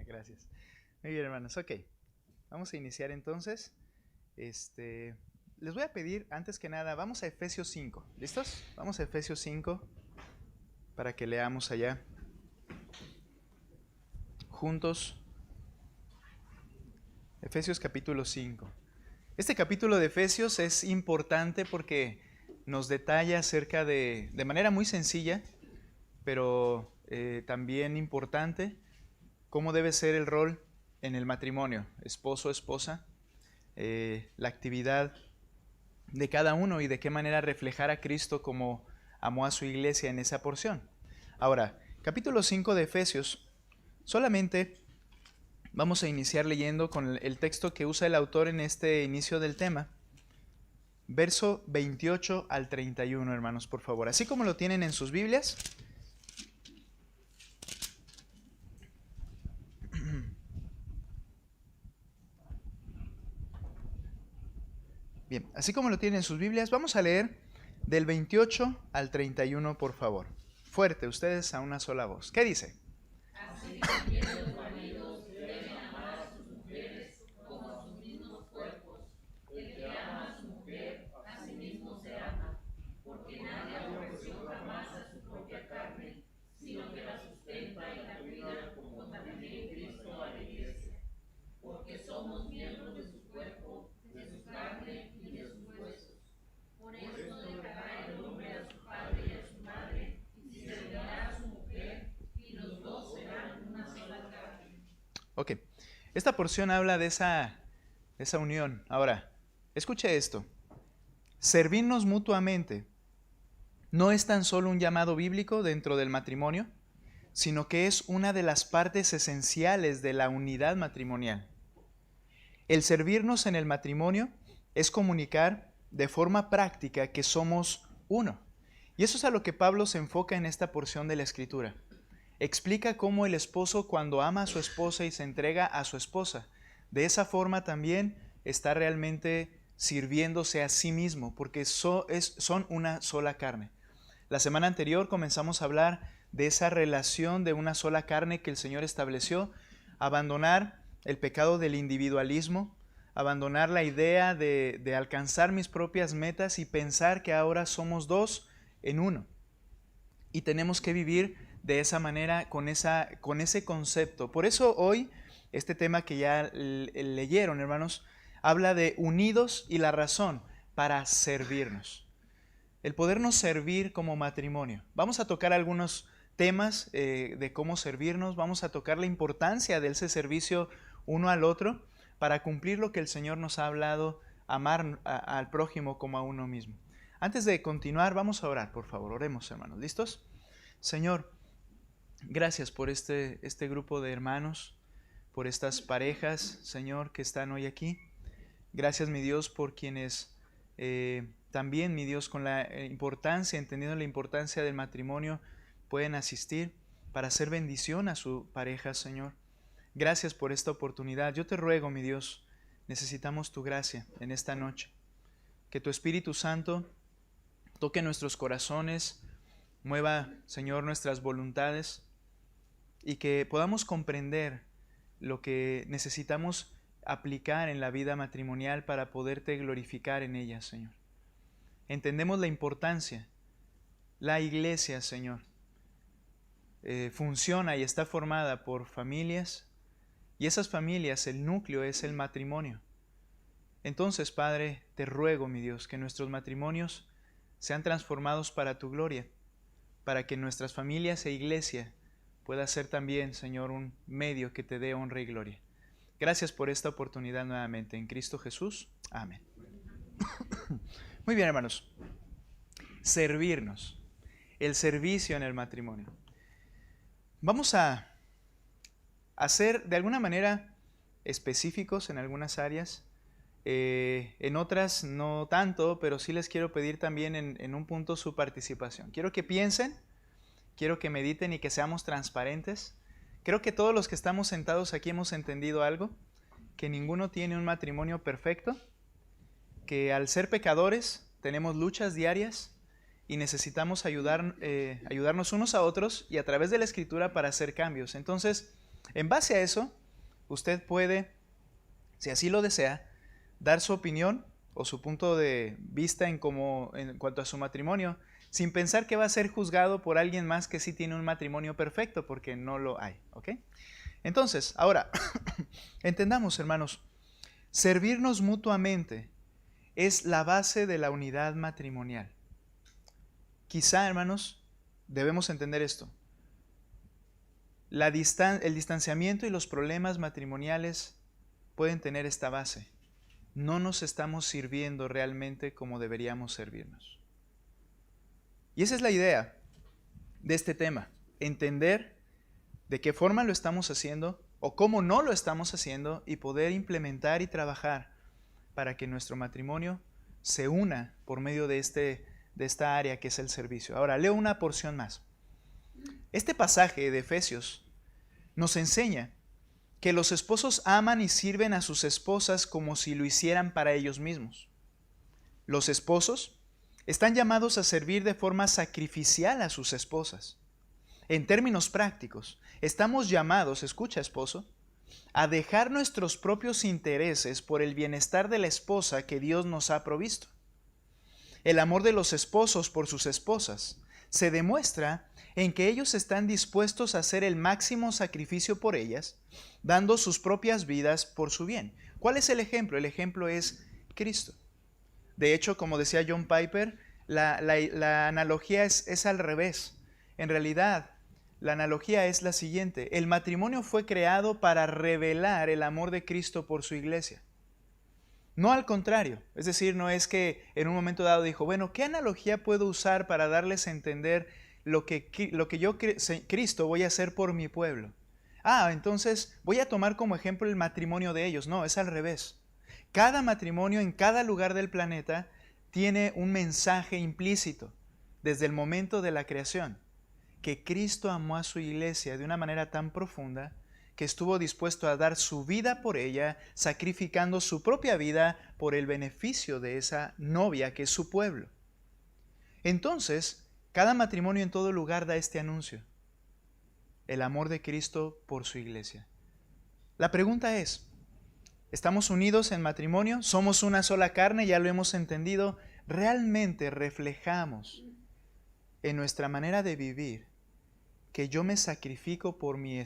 Gracias. Muy bien, hermanos. Ok. Vamos a iniciar entonces. Les voy a pedir, antes que nada, vamos a Efesios 5. ¿Listos? Vamos a Efesios 5 para que leamos allá juntos. Efesios capítulo 5. Este capítulo de Efesios es importante porque nos detalla acerca de manera muy sencilla, pero también importante, cómo debe ser el rol en el matrimonio, esposo, esposa, la actividad de cada uno y de qué manera reflejar a Cristo como amó a su iglesia en esa porción. Ahora, capítulo 5 de Efesios, solamente vamos a iniciar leyendo con el texto que usa el autor en este inicio del tema, verso 28 al 31, hermanos, por favor. Así como lo tienen en sus Biblias. Bien, así como lo tienen en sus Biblias, vamos a leer del 28 al 31, por favor. Fuerte, ustedes a una sola voz. ¿Qué dice? Así también los maridos deben amar a sus mujeres como a sus mismos cuerpos. El que ama a su mujer, a sí mismo se ama, porque nadie aborreció jamás a su propia carne, sino que la sustenta y la cuida como también Cristo a la iglesia. Porque somos miembros de su cuerpo, de su carne y de sus huesos. Por eso dejará el hombre a su padre y a su madre, y se unirá a su mujer, y los dos serán una sola carne. Ok, esta porción habla de esa unión. Ahora, escuche esto. Servirnos mutuamente no es tan solo un llamado bíblico dentro del matrimonio, sino que es una de las partes esenciales de la unidad matrimonial. El servirnos en el matrimonio es comunicar de forma práctica que somos uno. Y eso es a lo que Pablo se enfoca en esta porción de la Escritura. Explica cómo el esposo, cuando ama a su esposa y se entrega a su esposa, de esa forma también está realmente sirviéndose a sí mismo, porque son una sola carne. La semana anterior comenzamos a hablar de esa relación de una sola carne que el Señor estableció, abandonar el pecado del individualismo, abandonar la idea de alcanzar mis propias metas y pensar que ahora somos dos en uno. Y tenemos que vivir de esa manera, con ese concepto. Por eso hoy, este tema que ya leyeron, hermanos, habla de unidos y la razón para servirnos. El podernos servir como matrimonio. Vamos a tocar algunos temas de cómo servirnos, vamos a tocar la importancia de ese servicio uno al otro para cumplir lo que el Señor nos ha hablado, amar al prójimo como a uno mismo. Antes de continuar, vamos a orar, por favor. Oremos, hermanos. ¿Listos? Señor, gracias por este grupo de hermanos, por estas parejas, Señor, que están hoy aquí. Gracias, mi Dios, por quienes también, mi Dios, con la importancia, entendiendo la importancia del matrimonio, pueden asistir para hacer bendición a su pareja, Señor. Gracias por esta oportunidad. Yo te ruego, mi Dios, necesitamos tu gracia en esta noche. Que tu Espíritu Santo toque nuestros corazones, mueva, Señor, nuestras voluntades y que podamos comprender lo que necesitamos aplicar en la vida matrimonial para poderte glorificar en ella, Señor. Entendemos la importancia. La iglesia, Señor, funciona y está formada por familias, y esas familias, el núcleo es el matrimonio. Entonces, Padre, te ruego, mi Dios, que nuestros matrimonios sean transformados para tu gloria, para que nuestras familias e iglesia pueda ser también, Señor, un medio que te dé honra y gloria. Gracias por esta oportunidad nuevamente. En Cristo Jesús. Amén. Muy bien, hermanos. Servirnos. El servicio en el matrimonio. Vamos a ser de alguna manera específicos en algunas áreas. En otras no tanto, pero sí les quiero pedir también en un punto su participación. Quiero que piensen, quiero que mediten y que seamos transparentes. Creo que todos los que estamos sentados aquí hemos entendido algo, que ninguno tiene un matrimonio perfecto, que al ser pecadores tenemos luchas diarias y necesitamos ayudarnos unos a otros y a través de la Escritura para hacer cambios. Entonces, En base a eso, usted puede, si así lo desea, dar su opinión o su punto de vista en cuanto a su matrimonio, sin pensar que va a ser juzgado por alguien más que sí tiene un matrimonio perfecto, porque no lo hay, ¿ok? Entonces, ahora, entendamos, hermanos, servirnos mutuamente es la base de la unidad matrimonial. Quizá, hermanos, debemos entender esto. El distanciamiento y los problemas matrimoniales pueden tener esta base. No nos estamos sirviendo realmente como deberíamos servirnos. Y esa es la idea de este tema. Entender de qué forma lo estamos haciendo o cómo no lo estamos haciendo y poder implementar y trabajar para que nuestro matrimonio se una por medio de esta área que es el servicio. Ahora, leo una porción más. Este pasaje de Efesios nos enseña que los esposos aman y sirven a sus esposas como si lo hicieran para ellos mismos. Los esposos están llamados a servir de forma sacrificial a sus esposas. En términos prácticos, estamos llamados, escucha esposo, a dejar nuestros propios intereses por el bienestar de la esposa que Dios nos ha provisto. El amor de los esposos por sus esposas se demuestra en que ellos están dispuestos a hacer el máximo sacrificio por ellas, dando sus propias vidas por su bien. ¿Cuál es el ejemplo? El ejemplo es Cristo. De hecho, como decía John Piper, la analogía es al revés. En realidad, la analogía es la siguiente. El matrimonio fue creado para revelar el amor de Cristo por su iglesia. No al contrario. Es decir, no es que en un momento dado dijo, bueno, ¿qué analogía puedo usar para darles a entender lo que yo, Cristo, voy a hacer por mi pueblo? Entonces voy a tomar como ejemplo el matrimonio de ellos. No, es al revés. Cada matrimonio en cada lugar del planeta tiene un mensaje implícito desde el momento de la creación, que Cristo amó a su iglesia de una manera tan profunda que estuvo dispuesto a dar su vida por ella, sacrificando su propia vida por el beneficio de esa novia que es su pueblo. Entonces, cada matrimonio en todo lugar da este anuncio: el amor de Cristo por su iglesia. La pregunta es, ¿estamos unidos en matrimonio? ¿Somos una sola carne? Ya lo hemos entendido. ¿Realmente reflejamos en nuestra manera de vivir que yo me sacrifico por mi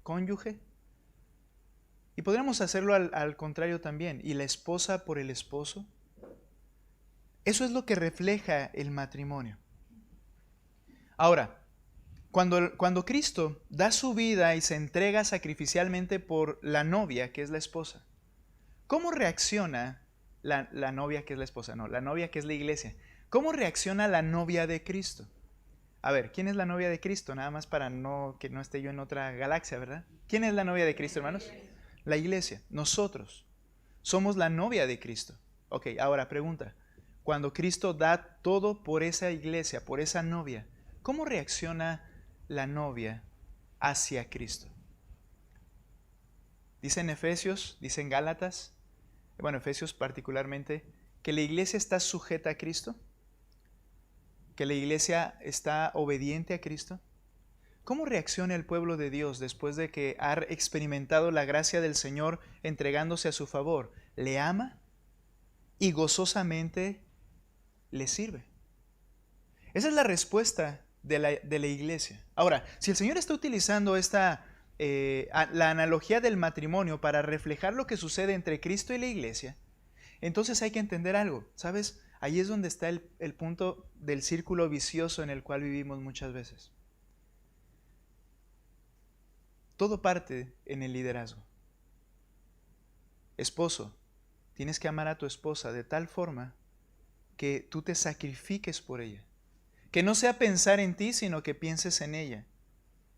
cónyuge? Y podríamos hacerlo al contrario también. ¿Y la esposa por el esposo? Eso es lo que refleja el matrimonio. Ahora, cuando Cristo da su vida y se entrega sacrificialmente por la novia, que es la esposa, ¿cómo reacciona la novia que es la esposa? No, la novia que es la iglesia. ¿Cómo reacciona la novia de Cristo? A ver, ¿quién es la novia de Cristo? Nada más para que no esté yo en otra galaxia, ¿verdad? ¿Quién es la novia de Cristo, hermanos? La iglesia. Nosotros somos la novia de Cristo. Ok, ahora pregunta. Cuando Cristo da todo por esa iglesia, por esa novia, ¿cómo reacciona la novia hacia Cristo? Dice en Efesios, dice en Gálatas, bueno, Efesios particularmente, que la iglesia está sujeta a Cristo, que la iglesia está obediente a Cristo. ¿Cómo reacciona el pueblo de Dios después de que ha experimentado la gracia del Señor entregándose a su favor? ¿Le ama y gozosamente le sirve? Esa es la respuesta de la iglesia. Ahora, si el Señor está utilizando la analogía del matrimonio para reflejar lo que sucede entre Cristo y la iglesia, entonces hay que entender algo, ¿sabes? Ahí es donde está el punto del círculo vicioso en el cual vivimos muchas veces. Todo parte en el liderazgo. Esposo, tienes que amar a tu esposa de tal forma que tú te sacrifiques por ella. Que no sea pensar en ti, sino que pienses en ella,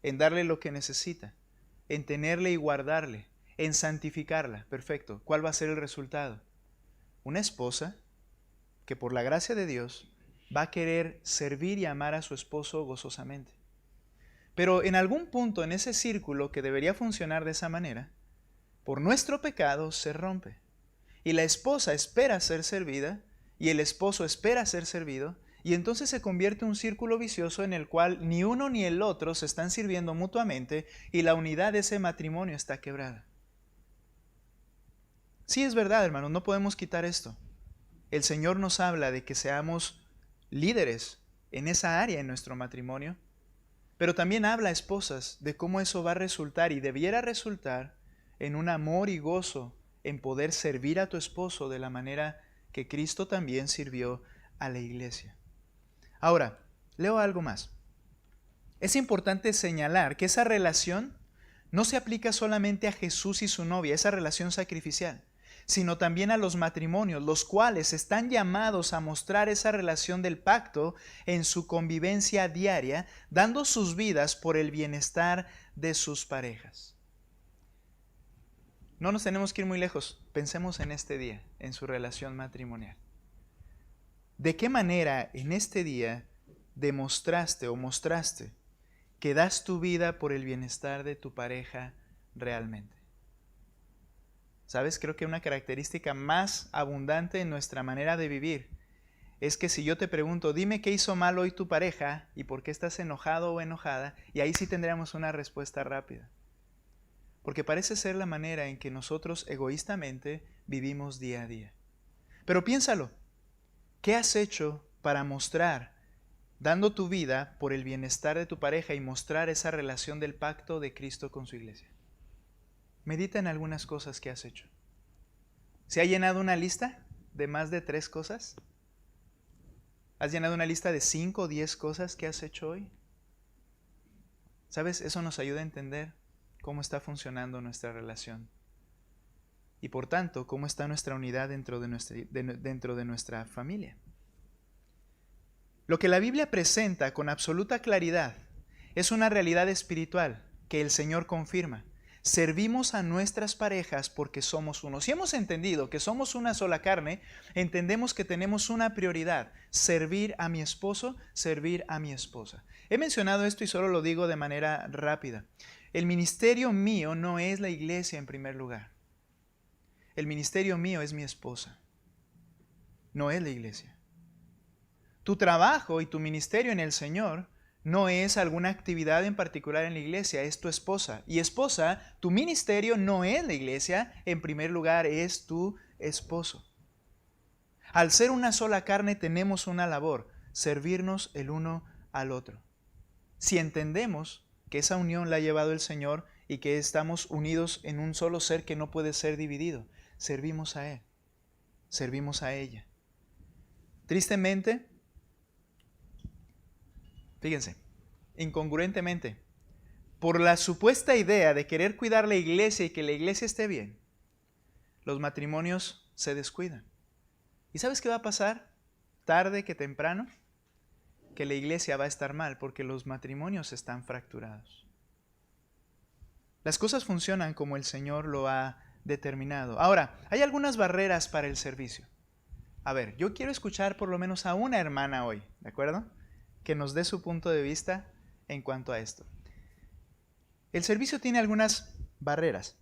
en darle lo que necesita, en tenerle y guardarle, en santificarla. Perfecto. ¿Cuál va a ser el resultado? Una esposa que por la gracia de Dios va a querer servir y amar a su esposo gozosamente. Pero en algún punto en ese círculo que debería funcionar de esa manera, por nuestro pecado se rompe. Y la esposa espera ser servida y el esposo espera ser servido, Y entonces se convierte en un círculo vicioso en el cual ni uno ni el otro se están sirviendo mutuamente y la unidad de ese matrimonio está quebrada. Sí, es verdad, hermanos, no podemos quitar esto. El Señor nos habla de que seamos líderes en esa área en nuestro matrimonio, pero también habla a esposas de cómo eso va a resultar y debiera resultar en un amor y gozo en poder servir a tu esposo de la manera que Cristo también sirvió a la iglesia. Ahora, leo algo más. Es importante señalar que esa relación no se aplica solamente a Jesús y su novia, esa relación sacrificial, sino también a los matrimonios, los cuales están llamados a mostrar esa relación del pacto en su convivencia diaria, dando sus vidas por el bienestar de sus parejas. No nos tenemos que ir muy lejos, pensemos en este día, en su relación matrimonial. ¿De qué manera en este día demostraste o mostraste que das tu vida por el bienestar de tu pareja realmente? ¿Sabes? Creo que una característica más abundante en nuestra manera de vivir es que si yo te pregunto, dime qué hizo mal hoy tu pareja y por qué estás enojado o enojada, y ahí sí tendríamos una respuesta rápida. Porque parece ser la manera en que nosotros egoístamente vivimos día a día. Pero piénsalo, ¿qué has hecho para mostrar, dando tu vida por el bienestar de tu pareja y mostrar esa relación del pacto de Cristo con su iglesia? Medita en algunas cosas que has hecho. ¿Se ha llenado una lista de más de 3 cosas? ¿Has llenado una lista de 5 o 10 cosas que has hecho hoy? ¿Sabes? Eso nos ayuda a entender cómo está funcionando nuestra relación. Y por tanto, cómo está nuestra unidad dentro de nuestra familia. Lo que la Biblia presenta con absoluta claridad es una realidad espiritual que el Señor confirma. Servimos a nuestras parejas porque somos uno. Si hemos entendido que somos una sola carne, entendemos que tenemos una prioridad: servir a mi esposo, servir a mi esposa. He mencionado esto y solo lo digo de manera rápida. El ministerio mío no es la iglesia en primer lugar. El ministerio mío es mi esposa, no es la iglesia. Tu trabajo y tu ministerio en el Señor no es alguna actividad en particular en la iglesia, es tu esposa. Y esposa, tu ministerio no es la iglesia, en primer lugar es tu esposo. Al ser una sola carne tenemos una labor: servirnos el uno al otro. Si entendemos que esa unión la ha llevado el Señor y que estamos unidos en un solo ser que no puede ser dividido, servimos a Él, servimos a ella. Tristemente, fíjense, incongruentemente, por la supuesta idea de querer cuidar la iglesia y que la iglesia esté bien, los matrimonios se descuidan. ¿Y sabes qué va a pasar? Tarde que temprano, que la iglesia va a estar mal porque los matrimonios están fracturados. Las cosas funcionan como el Señor lo ha determinado. Ahora, hay algunas barreras para el servicio. A ver, yo quiero escuchar por lo menos a una hermana hoy, ¿de acuerdo?, que nos dé su punto de vista en cuanto a esto. El servicio tiene algunas barreras.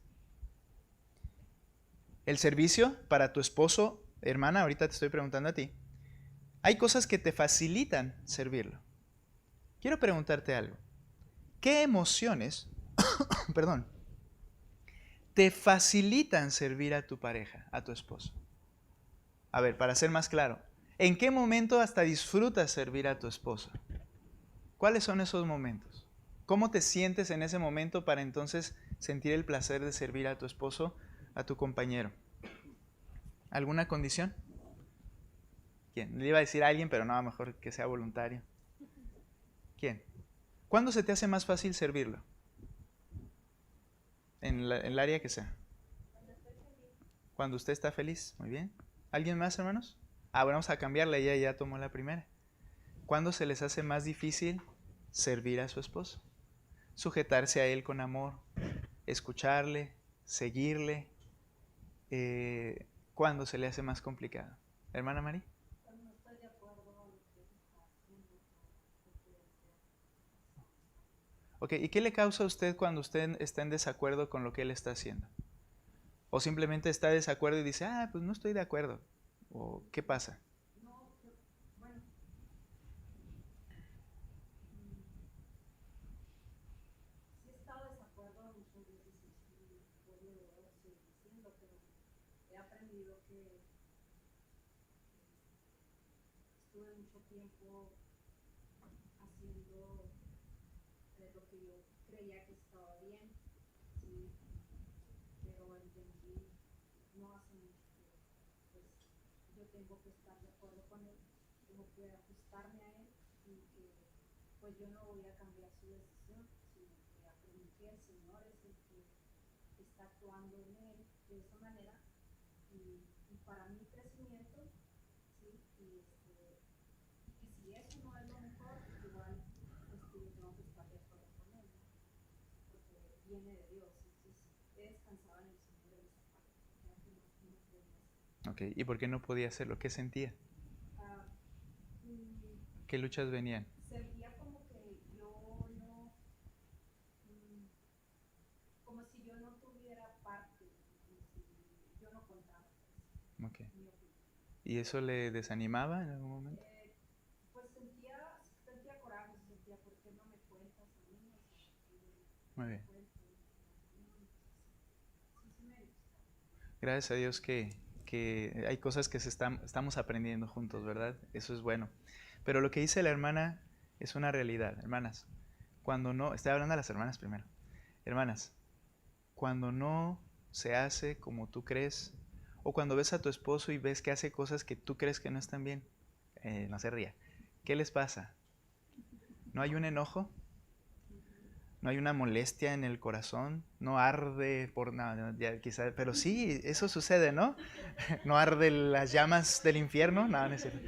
El servicio para tu esposo, hermana, ahorita te estoy preguntando a ti, hay cosas que te facilitan servirlo. Quiero preguntarte algo. ¿Qué emociones, perdón, te facilitan servir a tu pareja, a tu esposo? A ver, para ser más claro, ¿en qué momento hasta disfrutas servir a tu esposo? ¿Cuáles son esos momentos? ¿Cómo te sientes en ese momento para entonces sentir el placer de servir a tu esposo, a tu compañero? ¿Alguna condición? ¿Quién? Le iba a decir a alguien, pero no, mejor que sea voluntario. ¿Quién? ¿Cuándo se te hace más fácil servirlo? En el área que sea. Cuando usted está feliz. Muy bien. ¿Alguien más, hermanos? Bueno, vamos a cambiarla, ella ya tomó la primera. ¿Cuándo se les hace más difícil servir a su esposo? Sujetarse a él con amor, escucharle, seguirle. ¿Cuándo se le hace más complicado? ¿Hermana María? Cuando no estoy de acuerdo con lo que él está haciendo. Ok, ¿y qué le causa a usted cuando usted está en desacuerdo con lo que él está haciendo? ¿O simplemente está de desacuerdo y dice, pues no estoy de acuerdo? ¿O qué pasa? No, bueno, muchas veces puedo seguir diciendo, pero he aprendido que estuve mucho tiempo haciendo lo que yo creía que estaba bien, ¿sí? Pero entendí no hace mucho que pues, yo tengo que estar de acuerdo con él, tengo que ajustarme a él y que pues yo no voy a cambiar su decisión, sino que aprendí que el Señor es el que está actuando en él de esa manera y para mi crecimiento, ¿sí? Que si eso no es lo mejor, igual yo tengo que estar de acuerdo con él, ¿no? Porque viene de Dios, entonces he descansado en el Señor en esa parte, ya que no podía hacer. Ok, ¿y por qué no podía hacerlo? ¿Qué sentía? Ah, ¿Qué luchas venían? Sentía como que yo no, como si yo no tuviera parte, como si yo no contaba, pues, Ok. en mi opinión. ¿Y eso le desanimaba en algún momento? Pues sentía coraje, sentía por qué no me cuentas a mí, o sea, Muy bien. sí me gusta. Gracias a Dios que hay cosas que estamos aprendiendo juntos, ¿verdad? Eso es bueno. Pero lo que dice la hermana es una realidad, hermanas. Cuando no, estoy hablando a las hermanas primero. Hermanas, cuando no se hace como tú crees, o cuando ves a tu esposo y ves que hace cosas que tú crees que no están bien, no se ría. ¿Qué les pasa? ¿No hay un enojo? ¿No hay una molestia en el corazón? ¿No arde por nada? Ya, quizá, pero sí, eso sucede, ¿no? ¿No arde las llamas del infierno? No, no es cierto.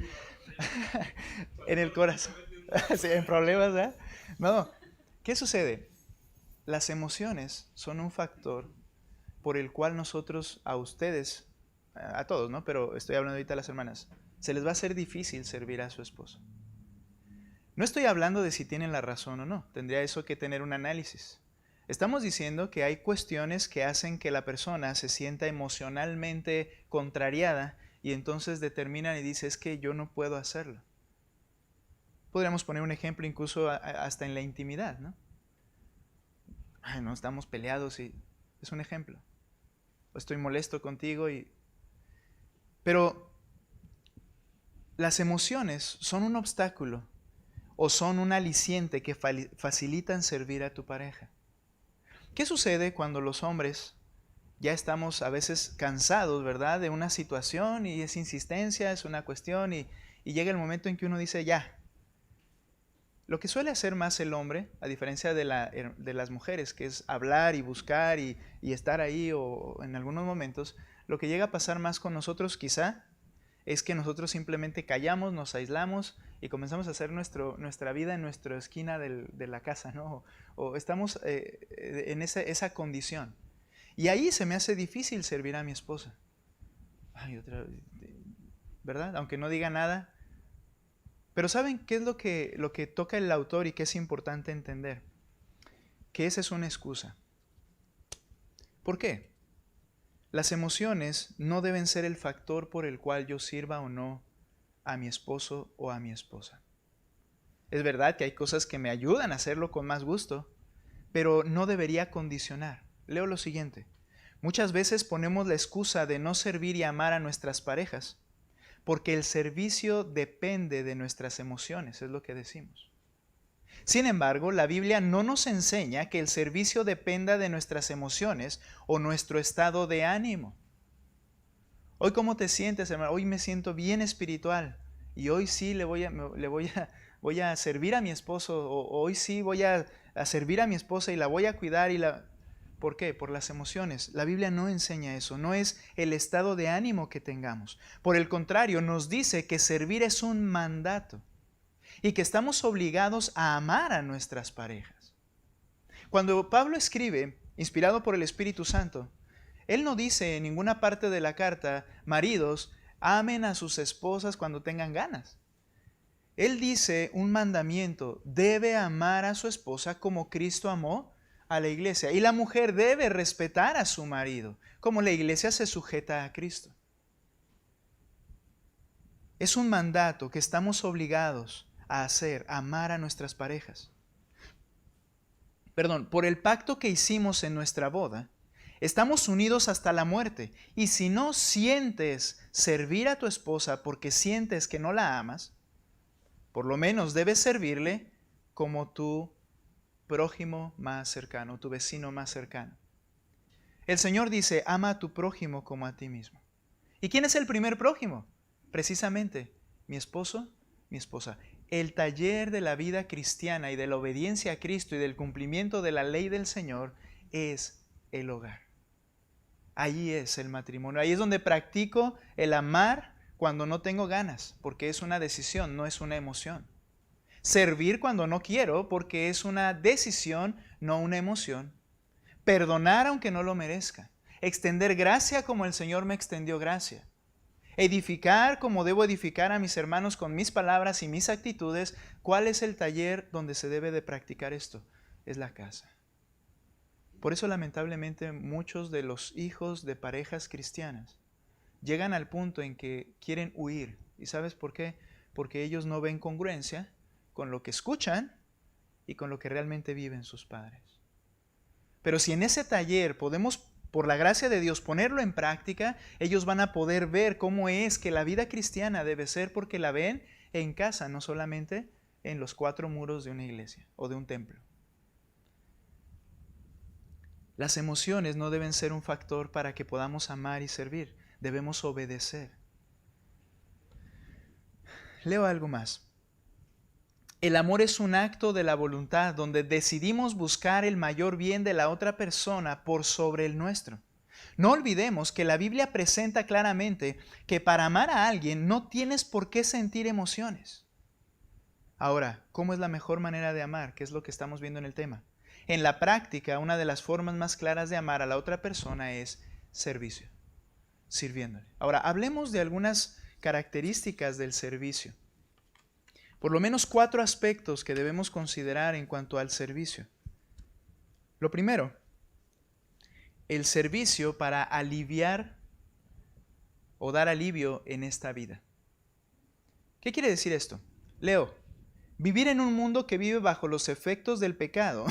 En el corazón. Sí, en problemas, ¿verdad? No. ¿Qué sucede? Las emociones son un factor por el cual nosotros, a ustedes, a todos, ¿no? Pero estoy hablando ahorita de las hermanas, se les va a hacer difícil servir a su esposo. No estoy hablando de si tienen la razón o no, tendría eso que tener un análisis. Estamos diciendo que hay cuestiones que hacen que la persona se sienta emocionalmente contrariada y entonces determinan y dice, es que yo no puedo hacerlo. Podríamos poner un ejemplo incluso hasta en la intimidad, ¿no? Ay, no, estamos peleados y es un ejemplo. O estoy molesto contigo y... Pero las emociones son un obstáculo o son un aliciente que facilitan servir a tu pareja. ¿Qué sucede cuando los hombres ya estamos a veces cansados, ¿verdad? De una situación y es insistencia, es una cuestión y llega el momento en que uno dice ya. Lo que suele hacer más el hombre, a diferencia de las mujeres, que es hablar y buscar y estar ahí o en algunos momentos, lo que llega a pasar más con nosotros quizá es que nosotros simplemente callamos, nos aislamos y comenzamos a hacer nuestra vida en nuestra esquina de la casa, ¿no? O estamos en esa condición. Y ahí se me hace difícil servir a mi esposa. Ay, ¿verdad? Aunque no diga nada. Pero ¿saben qué es lo que toca el autor y que es importante entender? Que esa es una excusa. ¿Por qué? Las emociones no deben ser el factor por el cual yo sirva o no a mi esposo o a mi esposa. Es verdad que hay cosas que me ayudan a hacerlo con más gusto, pero no debería condicionar. Leo lo siguiente. Muchas veces ponemos la excusa de no servir y amar a nuestras parejas, porque el servicio depende de nuestras emociones, es lo que decimos. Sin embargo, la Biblia no nos enseña que el servicio dependa de nuestras emociones o nuestro estado de ánimo. Hoy, ¿cómo te sientes, hermano? Hoy me siento bien espiritual y hoy sí voy a servir a mi esposo o hoy sí voy a servir a mi esposa y la voy a cuidar ¿Por qué? Por las emociones. La Biblia no enseña eso, no es el estado de ánimo que tengamos. Por el contrario, nos dice que servir es un mandato y que estamos obligados a amar a nuestras parejas. Cuando Pablo escribe, inspirado por el Espíritu Santo, él no dice en ninguna parte de la carta, maridos, amen a sus esposas cuando tengan ganas. Él dice un mandamiento, debe amar a su esposa como Cristo amó a la iglesia. Y la mujer debe respetar a su marido, como la iglesia se sujeta a Cristo. Es un mandato que estamos obligados a hacer, amar a nuestras parejas. por el pacto que hicimos en nuestra boda, estamos unidos hasta la muerte. Y si no sientes servir a tu esposa porque sientes que no la amas, por lo menos debes servirle como tu prójimo más cercano, tu vecino más cercano. El Señor dice, ama a tu prójimo como a ti mismo. ¿Y quién es el primer prójimo? Precisamente, mi esposo, mi esposa. El taller de la vida cristiana y de la obediencia a Cristo y del cumplimiento de la ley del Señor es el hogar. Allí es el matrimonio. Ahí es donde practico el amar cuando no tengo ganas, porque es una decisión, no es una emoción. Servir cuando no quiero, porque es una decisión, no una emoción. Perdonar aunque no lo merezca. Extender gracia como el Señor me extendió gracia. Edificar como debo edificar a mis hermanos con mis palabras y mis actitudes. ¿Cuál es el taller donde se debe de practicar esto? Es la casa. Por eso lamentablemente muchos de los hijos de parejas cristianas llegan al punto en que quieren huir. ¿Y sabes por qué? Porque ellos no ven congruencia con lo que escuchan y con lo que realmente viven sus padres. Pero si en ese taller podemos, por la gracia de Dios, ponerlo en práctica, ellos van a poder ver cómo es que la vida cristiana debe ser, porque la ven en casa, no solamente en los 4 muros de una iglesia o de un templo. Las emociones no deben ser un factor para que podamos amar y servir. Debemos obedecer. Leo algo más. El amor es un acto de la voluntad donde decidimos buscar el mayor bien de la otra persona por sobre el nuestro. No olvidemos que la Biblia presenta claramente que para amar a alguien no tienes por qué sentir emociones. Ahora, ¿cómo es la mejor manera de amar? ¿Qué es lo que estamos viendo en el tema? En la práctica, una de las formas más claras de amar a la otra persona es servicio, sirviéndole. Ahora, hablemos de algunas características del servicio. Por lo menos 4 aspectos que debemos considerar en cuanto al servicio. Lo primero, el servicio para aliviar o dar alivio en esta vida. ¿Qué quiere decir esto? Leo, vivir en un mundo que vive bajo los efectos del pecado,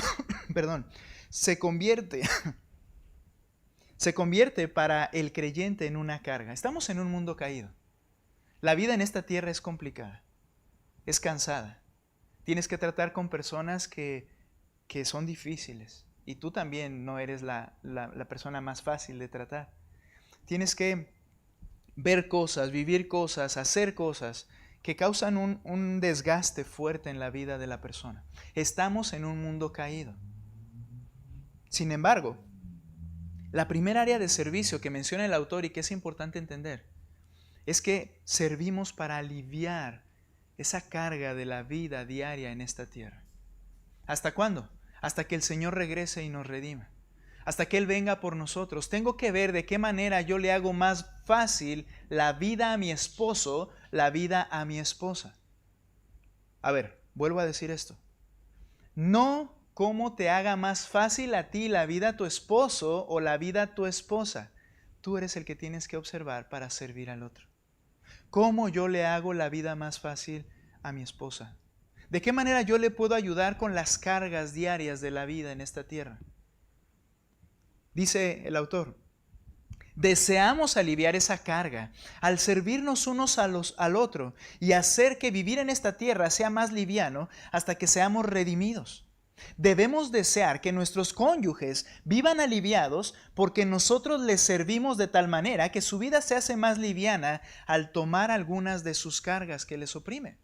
se convierte para el creyente en una carga. Estamos en un mundo caído. La vida en esta tierra es complicada. Es cansada. Tienes que tratar con personas que son difíciles. Y tú también no eres la persona más fácil de tratar. Tienes que ver cosas, vivir cosas, hacer cosas que causan un desgaste fuerte en la vida de la persona. Estamos en un mundo caído. Sin embargo, la primera área de servicio que menciona el autor y que es importante entender es que servimos para aliviar esa carga de la vida diaria en esta tierra. ¿Hasta cuándo? Hasta que el Señor regrese y nos redima. Hasta que Él venga por nosotros. Tengo que ver de qué manera yo le hago más fácil la vida a mi esposo, la vida a mi esposa. A ver, vuelvo a decir esto. No cómo te haga más fácil a ti la vida a tu esposo o la vida a tu esposa. Tú eres el que tienes que observar para servir al otro. ¿Cómo yo le hago la vida más fácil a mi esposa? ¿De qué manera yo le puedo ayudar con las cargas diarias de la vida en esta tierra? Dice el autor, deseamos aliviar esa carga al servirnos unos al otro y hacer que vivir en esta tierra sea más liviano hasta que seamos redimidos. Debemos desear que nuestros cónyuges vivan aliviados porque nosotros les servimos de tal manera que su vida se hace más liviana al tomar algunas de sus cargas que les oprimen.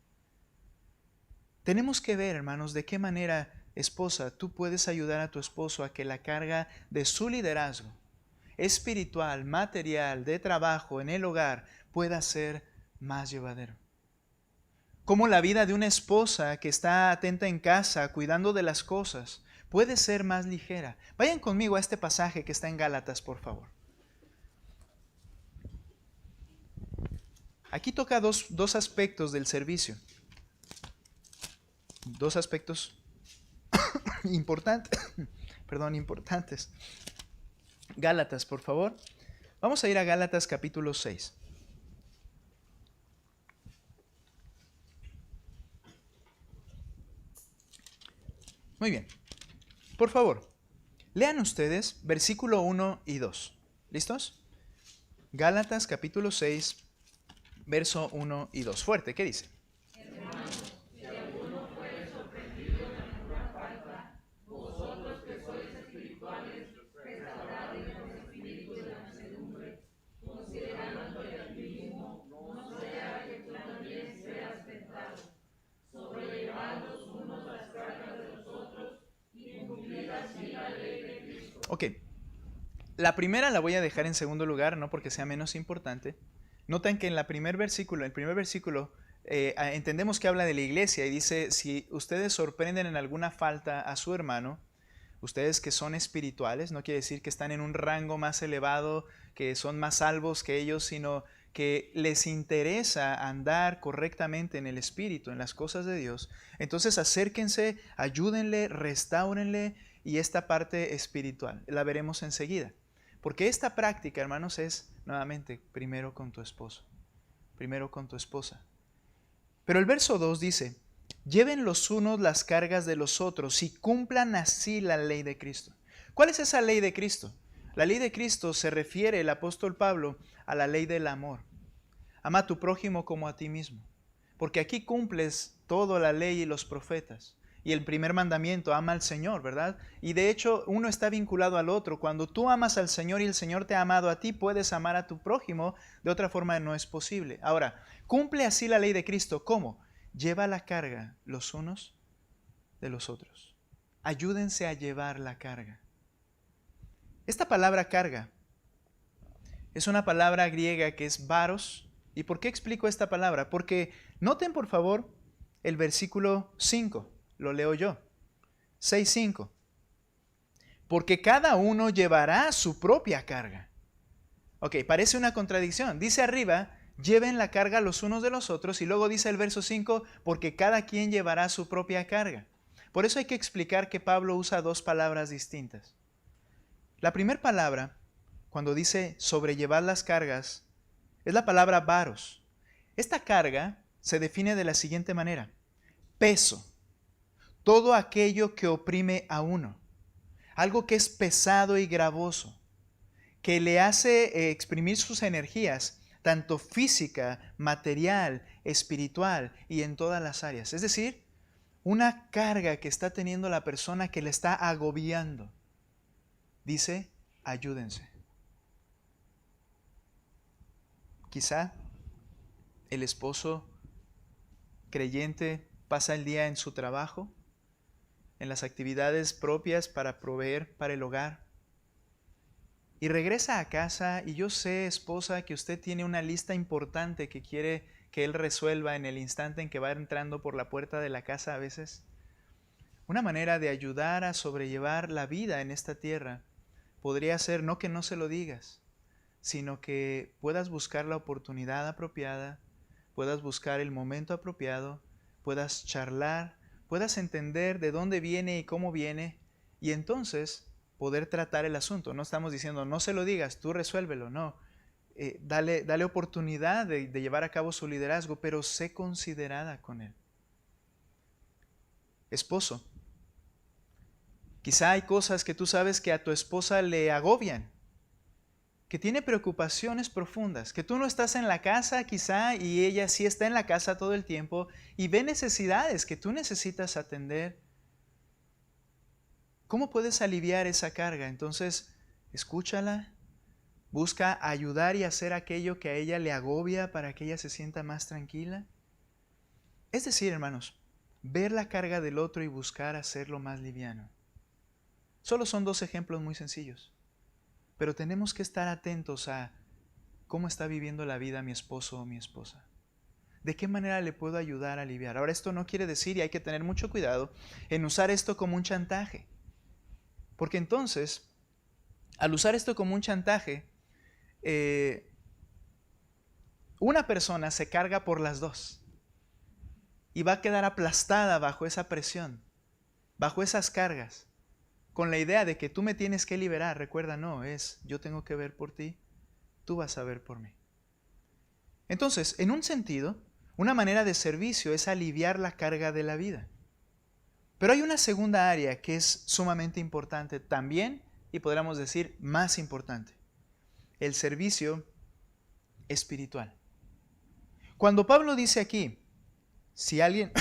Tenemos que ver, hermanos, de qué manera, esposa, tú puedes ayudar a tu esposo a que la carga de su liderazgo espiritual, material, de trabajo, en el hogar, pueda ser más llevadero. Cómo la vida de una esposa que está atenta en casa, cuidando de las cosas, puede ser más ligera. Vayan conmigo a este pasaje que está en Gálatas, por favor. Aquí toca dos aspectos del servicio. 2 aspectos importantes. Gálatas, por favor. Vamos a ir a Gálatas capítulo 6. Muy bien. Por favor, lean ustedes versículo 1 y 2. ¿Listos? Gálatas capítulo 6, verso 1 y 2. Fuerte, ¿qué dice? Ok, la primera la voy a dejar en segundo lugar, no porque sea menos importante. Notan que en el primer versículo, entendemos que habla de la iglesia y dice, si ustedes sorprenden en alguna falta a su hermano, ustedes que son espirituales, no quiere decir que están en un rango más elevado, que son más salvos que ellos, sino que les interesa andar correctamente en el espíritu, en las cosas de Dios. Entonces acérquense, ayúdenle, restáurenle, y esta parte espiritual la veremos enseguida. Porque esta práctica, hermanos, es nuevamente primero con tu esposo, primero con tu esposa. Pero el verso 2 dice, lleven los unos las cargas de los otros y cumplan así la ley de Cristo. ¿Cuál es esa ley de Cristo? La ley de Cristo se refiere, el apóstol Pablo, a la ley del amor. Ama a tu prójimo como a ti mismo. Porque aquí cumples toda la ley y los profetas. Y el primer mandamiento, ama al Señor, ¿verdad? Y de hecho uno está vinculado al otro. Cuando tú amas al Señor y el Señor te ha amado a ti, puedes amar a tu prójimo. De otra forma no es posible. Ahora, cumple así la ley de Cristo. ¿Cómo? Lleva la carga los unos de los otros. Ayúdense a llevar la carga. Esta palabra carga es una palabra griega que es baros. ¿Y por qué explico esta palabra? Porque noten por favor el versículo 5. Lo leo yo. 6:5. Porque cada uno llevará su propia carga. Ok, parece una contradicción. Dice arriba, lleven la carga los unos de los otros, y luego dice el verso 5, porque cada quien llevará su propia carga. Por eso hay que explicar que Pablo usa dos palabras distintas. La primera palabra, cuando dice sobrellevar las cargas, es la palabra baros. Esta carga se define de la siguiente manera: peso. Todo aquello que oprime a uno, algo que es pesado y gravoso, que le hace exprimir sus energías, tanto física, material, espiritual y en todas las áreas. Es decir, una carga que está teniendo la persona que le está agobiando. Dice, ayúdense. Quizá el esposo creyente pasa el día en su trabajo, en las actividades propias para proveer para el hogar, y regresa a casa, y yo sé, esposa, que usted tiene una lista importante que quiere que él resuelva en el instante en que va entrando por la puerta de la casa a veces. Una manera de ayudar a sobrellevar la vida en esta tierra podría ser no que no se lo digas, sino que puedas buscar la oportunidad apropiada, puedas buscar el momento apropiado, puedas charlar, puedas entender de dónde viene y cómo viene, y entonces poder tratar el asunto. No estamos diciendo, no se lo digas, tú resuélvelo, no. Dale oportunidad de llevar a cabo su liderazgo, pero sé considerada con él. Esposo, quizá hay cosas que tú sabes que a tu esposa le agobian, que tiene preocupaciones profundas, que tú no estás en la casa quizá y ella sí está en la casa todo el tiempo y ve necesidades que tú necesitas atender. ¿Cómo puedes aliviar esa carga? Entonces, escúchala, busca ayudar y hacer aquello que a ella le agobia para que ella se sienta más tranquila. Es decir, hermanos, ver la carga del otro y buscar hacerlo más liviano. Solo son dos ejemplos muy sencillos. Pero tenemos que estar atentos a cómo está viviendo la vida mi esposo o mi esposa. ¿De qué manera le puedo ayudar a aliviar? Ahora, esto no quiere decir, y hay que tener mucho cuidado, en usar esto como un chantaje. Porque entonces, al usar esto como un chantaje, una persona se carga por las dos y va a quedar aplastada bajo esa presión, bajo esas cargas, con la idea de que tú me tienes que liberar. Recuerda, no, es yo tengo que ver por ti, tú vas a ver por mí. Entonces, en un sentido, una manera de servicio es aliviar la carga de la vida. Pero hay una segunda área que es sumamente importante también, y podríamos decir más importante: el servicio espiritual. Cuando Pablo dice aquí, si alguien,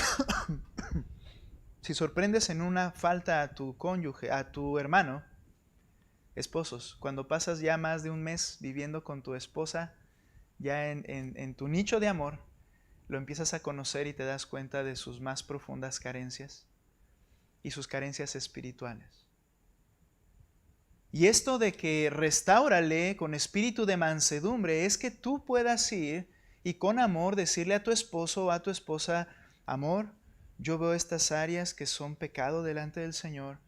si sorprendes en una falta a tu cónyuge, a tu hermano, esposos, cuando pasas ya más de un mes viviendo con tu esposa, ya en tu nicho de amor, lo empiezas a conocer y te das cuenta de sus más profundas carencias y sus carencias espirituales. Y esto de que restáurale con espíritu de mansedumbre es que tú puedas ir y con amor decirle a tu esposo o a tu esposa: amor, yo veo estas áreas que son pecado delante del Señor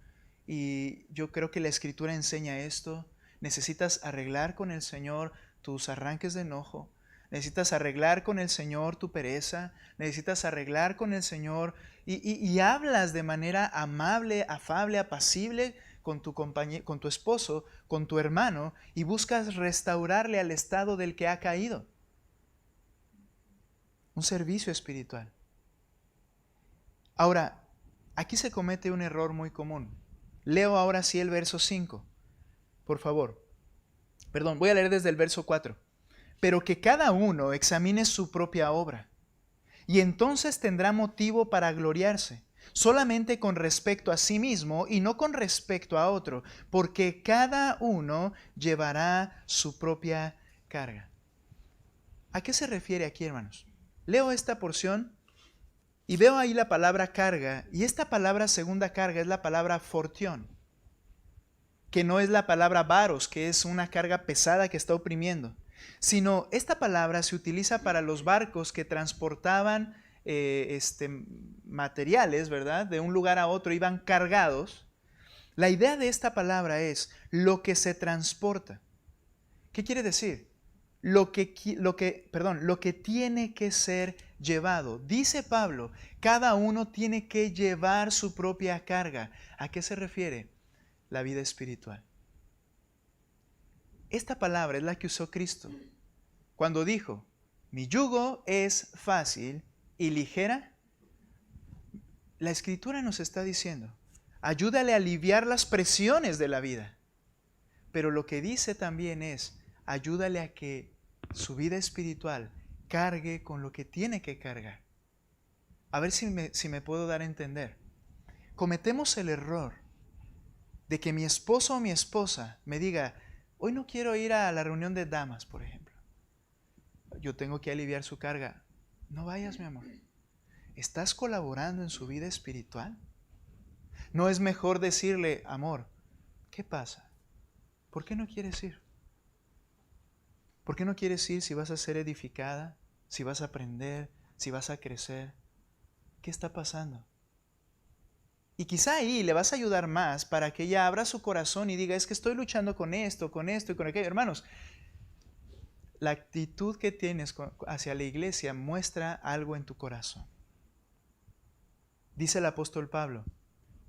y yo creo que la Escritura enseña esto. Necesitas arreglar con el Señor tus arranques de enojo. Necesitas arreglar con el Señor tu pereza. Necesitas arreglar con el Señor y hablas de manera amable, afable, apacible con tu compañero, con tu esposo, con tu hermano, y buscas restaurarle al estado del que ha caído. Un servicio espiritual. Ahora, aquí se comete un error muy común. Leo ahora sí el verso 5. Por favor. Perdón, voy a leer desde el verso 4. Pero que cada uno examine su propia obra, y entonces tendrá motivo para gloriarse, solamente con respecto a sí mismo y no con respecto a otro, porque cada uno llevará su propia carga. ¿A qué se refiere aquí, hermanos? Leo esta porción y veo ahí la palabra carga, y esta palabra segunda carga es la palabra fortión, que no es la palabra varos, que es una carga pesada que está oprimiendo, sino esta palabra se utiliza para los barcos que transportaban materiales, ¿verdad? De un lugar a otro, iban cargados. La idea de esta palabra es lo que se transporta. ¿Qué quiere decir? Lo que tiene que ser llevado. Dice Pablo, cada uno tiene que llevar su propia carga. ¿A qué se refiere? La vida espiritual. Esta palabra es la que usó Cristo cuando dijo: mi yugo es fácil y ligera. La Escritura nos está diciendo: ayúdale a aliviar las presiones de la vida. Pero lo que dice también es: ayúdale a que su vida espiritual cargue con lo que tiene que cargar. A ver si me puedo dar a entender. Cometemos el error de que mi esposo o mi esposa me diga: hoy no quiero ir a la reunión de damas, por ejemplo. Yo tengo que aliviar su carga. No vayas, mi amor. ¿Estás colaborando en su vida espiritual? ¿No es mejor decirle: amor, ¿qué pasa? ¿Por qué no quieres ir? ¿Por qué no quieres ir si vas a ser edificada, si vas a aprender, si vas a crecer? ¿Qué está pasando? Y quizá ahí le vas a ayudar más para que ella abra su corazón y diga: es que estoy luchando con esto y con aquello. Hermanos, la actitud que tienes hacia la iglesia muestra algo en tu corazón. Dice el apóstol Pablo: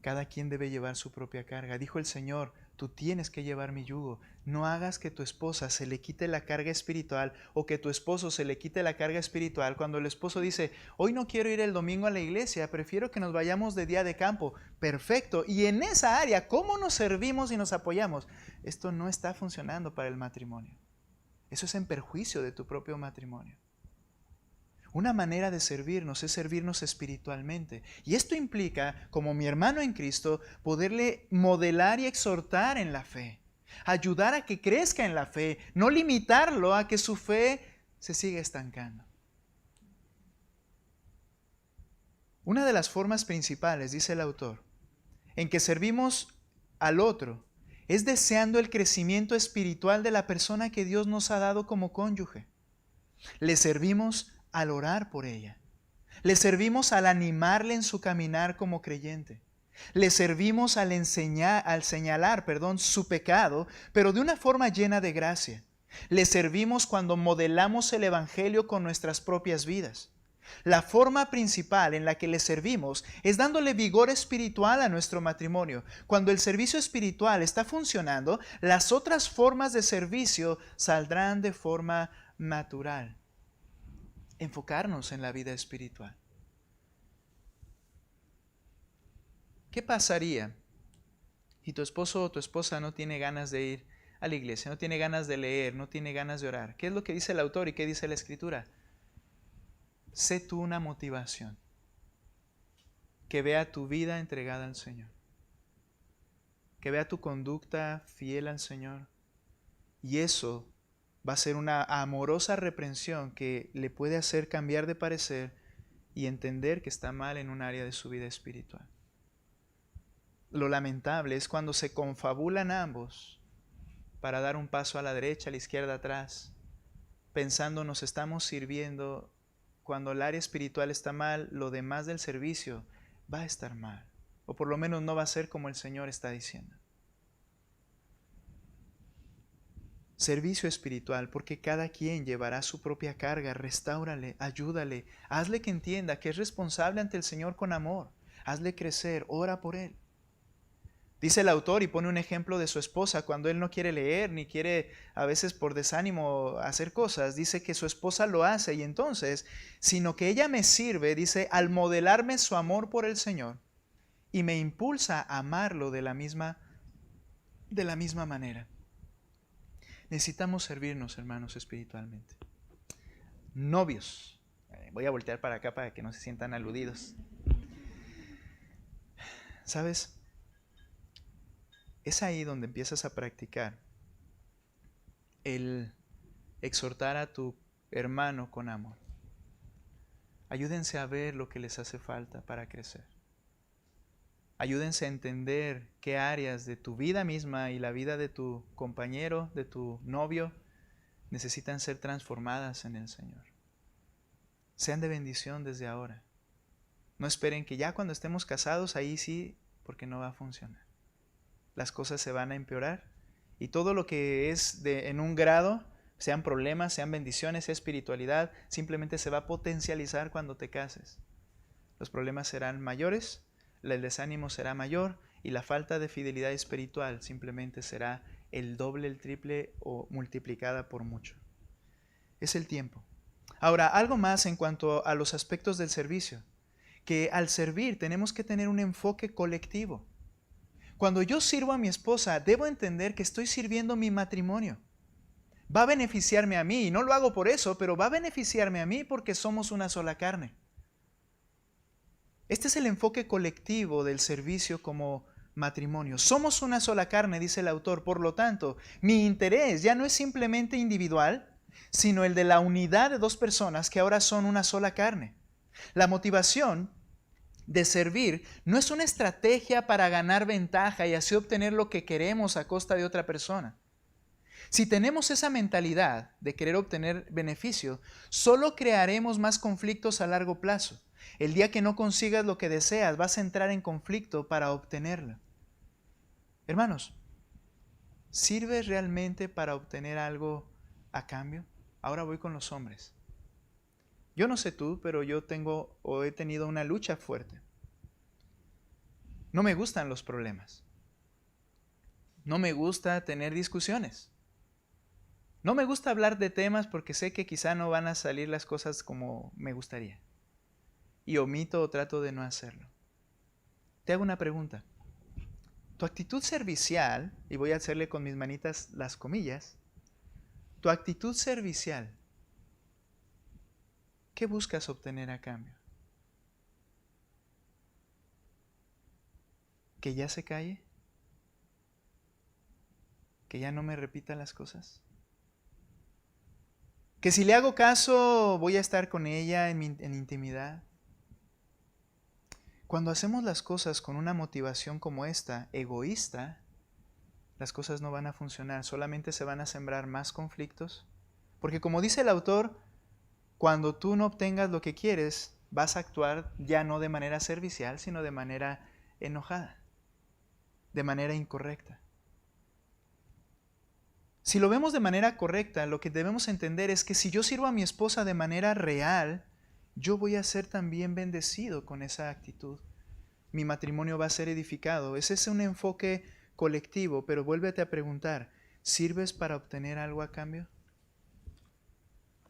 cada quien debe llevar su propia carga. Dijo el Señor: tú tienes que llevar mi yugo. No hagas que tu esposa se le quite la carga espiritual o que tu esposo se le quite la carga espiritual cuando el esposo dice: hoy no quiero ir el domingo a la iglesia, prefiero que nos vayamos de día de campo. Perfecto. Y en esa área, ¿cómo nos servimos y nos apoyamos? Esto no está funcionando para el matrimonio. Eso es en perjuicio de tu propio matrimonio. Una manera de servirnos es servirnos espiritualmente. Y esto implica, como mi hermano en Cristo, poderle modelar y exhortar en la fe. Ayudar a que crezca en la fe, no limitarlo a que su fe se siga estancando. Una de las formas principales, dice el autor, en que servimos al otro es deseando el crecimiento espiritual de la persona que Dios nos ha dado como cónyuge. Le servimos al orar por ella. Le servimos al animarle en su caminar como creyente. Le servimos al señalar su pecado, pero de una forma llena de gracia. Le servimos cuando modelamos el evangelio con nuestras propias vidas. La forma principal en la que le servimos es dándole vigor espiritual a nuestro matrimonio. Cuando el servicio espiritual está funcionando, las otras formas de servicio saldrán de forma natural. Enfocarnos en la vida espiritual. ¿Qué pasaría si tu esposo o tu esposa no tiene ganas de ir a la iglesia, no tiene ganas de leer, no tiene ganas de orar? ¿Qué es lo que dice el autor y qué dice la Escritura? Sé tú una motivación que vea tu vida entregada al Señor, que vea tu conducta fiel al Señor, y eso va a ser una amorosa reprensión que le puede hacer cambiar de parecer y entender que está mal en un área de su vida espiritual. Lo lamentable es cuando se confabulan ambos para dar un paso a la derecha, a la izquierda, atrás, pensando nos estamos sirviendo. Cuando el área espiritual está mal, lo demás del servicio va a estar mal, o por lo menos no va a ser como el Señor está diciendo. Servicio espiritual, porque cada quien llevará su propia carga. Restáurale, ayúdale, hazle que entienda que es responsable ante el Señor con amor. Hazle crecer, ora por él. Dice el autor y pone un ejemplo de su esposa cuando él no quiere leer ni quiere a veces por desánimo hacer cosas. Dice que su esposa lo hace y entonces, sino que ella me sirve, dice, al modelarme su amor por el Señor y me impulsa a amarlo de la misma manera. Necesitamos servirnos, hermanos, espiritualmente. Novios. Voy a voltear para acá para que no se sientan aludidos. ¿Sabes? Es ahí donde empiezas a practicar el exhortar a tu hermano con amor. Ayúdense a ver lo que les hace falta para crecer. Ayúdense a entender qué áreas de tu vida misma y la vida de tu compañero, de tu novio, necesitan ser transformadas en el Señor. Sean de bendición desde ahora. No esperen que ya cuando estemos casados, ahí sí, porque no va a funcionar. Las cosas se van a empeorar y todo lo que es en un grado, sean problemas, sean bendiciones, sea espiritualidad, simplemente se va a potencializar cuando te cases. Los problemas serán mayores, el desánimo será mayor y la falta de fidelidad espiritual simplemente será el doble, el triple o multiplicada por mucho. Es el tiempo. Ahora, algo más en cuanto a los aspectos del servicio, que al servir tenemos que tener un enfoque colectivo. Cuando yo sirvo a mi esposa, debo entender que estoy sirviendo mi matrimonio. Va a beneficiarme a mí, y no lo hago por eso, pero va a beneficiarme a mí porque somos una sola carne. Este es el enfoque colectivo del servicio como matrimonio. Somos una sola carne, dice el autor, por lo tanto, mi interés ya no es simplemente individual, sino el de la unidad de dos personas que ahora son una sola carne. La motivación de servir no es una estrategia para ganar ventaja y así obtener lo que queremos a costa de otra persona. Si tenemos esa mentalidad de querer obtener beneficio, solo crearemos más conflictos a largo plazo. El día que no consigas lo que deseas, vas a entrar en conflicto para obtenerlo. Hermanos, ¿sirves realmente para obtener algo a cambio? Ahora voy con los hombres. Yo no sé tú, pero yo he tenido una lucha fuerte. No me gustan los problemas. No me gusta tener discusiones. No me gusta hablar de temas porque sé que quizá no van a salir las cosas como me gustaría. Y omito o trato de no hacerlo. Te hago una pregunta. Tu actitud servicial, y voy a hacerle con mis manitas las comillas, tu actitud servicial, ¿qué buscas obtener a cambio? ¿Que ya se calle? ¿Que ya no me repita las cosas? ¿Que si le hago caso voy a estar con ella en intimidad? Cuando hacemos las cosas con una motivación como esta, egoísta, las cosas no van a funcionar, solamente se van a sembrar más conflictos. Porque como dice el autor, cuando tú no obtengas lo que quieres, vas a actuar ya no de manera servicial, sino de manera enojada, de manera incorrecta. Si lo vemos de manera correcta, lo que debemos entender es que si yo sirvo a mi esposa de manera real, yo voy a ser también bendecido con esa actitud. Mi matrimonio va a ser edificado. Ese es un enfoque colectivo, pero vuélvete a preguntar, ¿sirves para obtener algo a cambio?